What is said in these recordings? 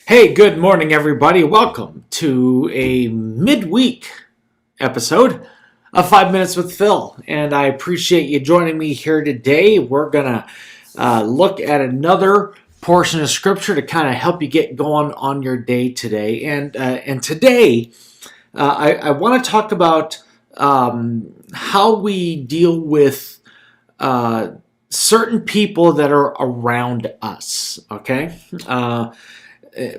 Hey, good morning, everybody. Welcome to a midweek episode of 5 Minutes with Phil. And I appreciate you joining me here today. We're going to look at another portion of Scripture to kind of help you get going on your day today. And today, I want to talk about how we deal with certain people that are around us, okay?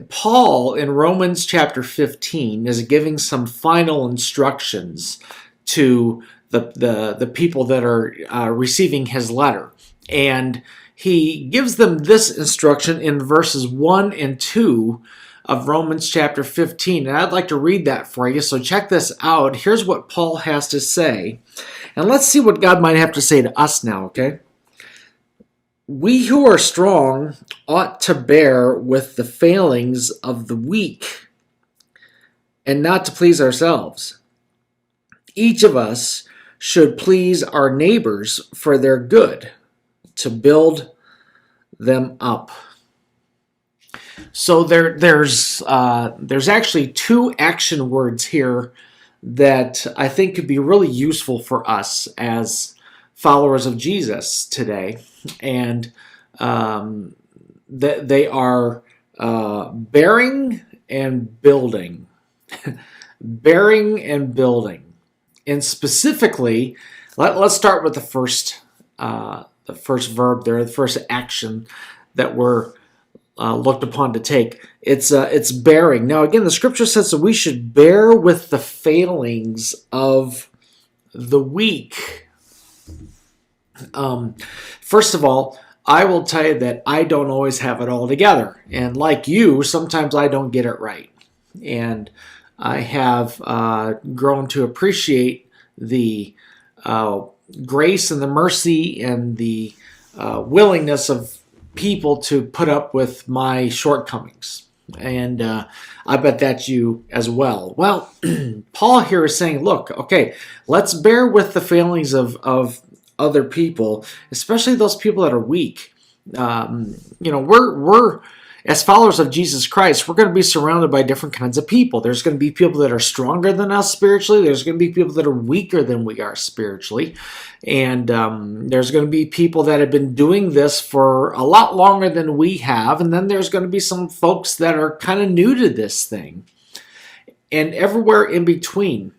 Paul in Romans chapter 15 is giving some final instructions to the people that are receiving his letter. And he gives them this instruction in verses 1 and 2 of Romans chapter 15. And I'd like to read that for you. So check this out. Here's what Paul has to say. And let's see what God might have to say to us now, okay? We who are strong ought to bear with the failings of the weak and not to please ourselves. Each of us should please our neighbors for their good, to build them up. So there's actually two action words here that I think could be really useful for us as followers of Jesus today, and they are bearing and building. Bearing and building. And specifically, let's start with the first verb there, the first action that we're looked upon to take. It's bearing. Now again, the scripture says that we should bear with the failings of the weak. First of all, I will tell you that I don't always have it all together. And like you, sometimes I don't get it right. And I have grown to appreciate the grace and the mercy and the willingness of people to put up with my shortcomings. And I bet that's you as well. Well, Paul here is saying, look, okay, let's bear with the failings of other people, especially those people that are weak. We're as followers of Jesus Christ, we're going to be surrounded by different kinds of people. There's going to be people that are stronger than us spiritually. There's going to be people that are weaker than we are spiritually. And there's going to be people that have been doing this for a lot longer than we have. And then there's going to be some folks that are kind of new to this thing. And everywhere in between.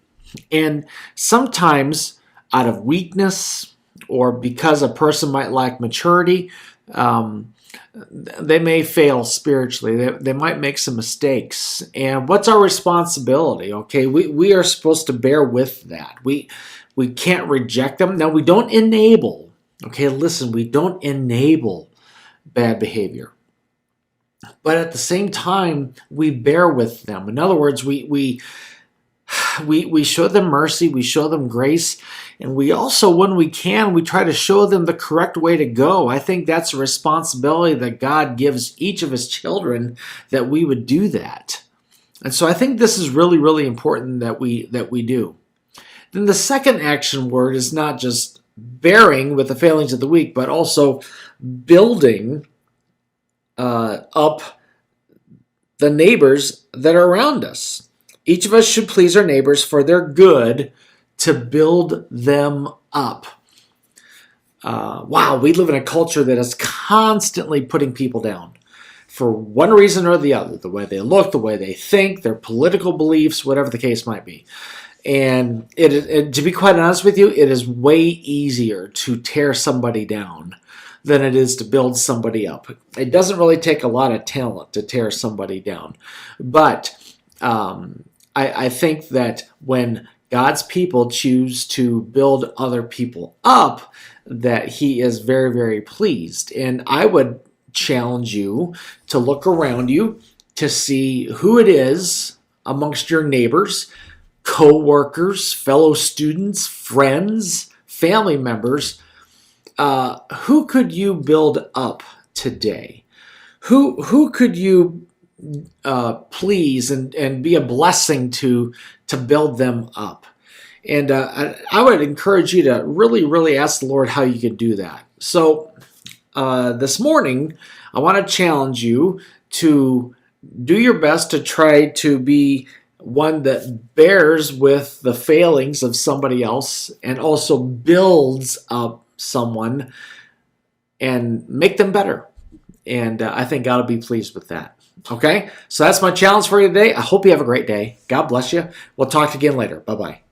And sometimes out of weakness, or because a person might lack maturity, they may fail spiritually. They might make some mistakes. And what's our responsibility? Okay, we are supposed to bear with that. We can't reject them. Now, we don't enable. Okay, listen, we don't enable bad behavior. But at the same time, we bear with them. In other words, we show them mercy, we show them grace, and we also, when we can, we try to show them the correct way to go. I think that's a responsibility that God gives each of his children, that we would do that. And so I think this is really, really important that we do. Then the second action word is not just bearing with the failings of the weak, but also building up the neighbors that are around us. Each of us should please our neighbors for their good, to build them up. Wow, we live in a culture that is constantly putting people down for one reason or the other. The way they look, the way they think, their political beliefs, whatever the case might be. And to be quite honest with you, it is way easier to tear somebody down than it is to build somebody up. It doesn't really take a lot of talent to tear somebody down. But I think that when God's people choose to build other people up, that he is very, very pleased. And I would challenge you to look around you to see who it is amongst your neighbors, co-workers, fellow students, friends, family members. Who could you build up today? Who could you please and be a blessing to build them up? And I would encourage you to really, really ask the Lord how you can do that. So this morning, I want to challenge you to do your best to try to be one that bears with the failings of somebody else and also builds up someone and make them better. And I think God will be pleased with that. Okay, so that's my challenge for you today. I hope you have a great day. God bless you. We'll talk again later. Bye-bye.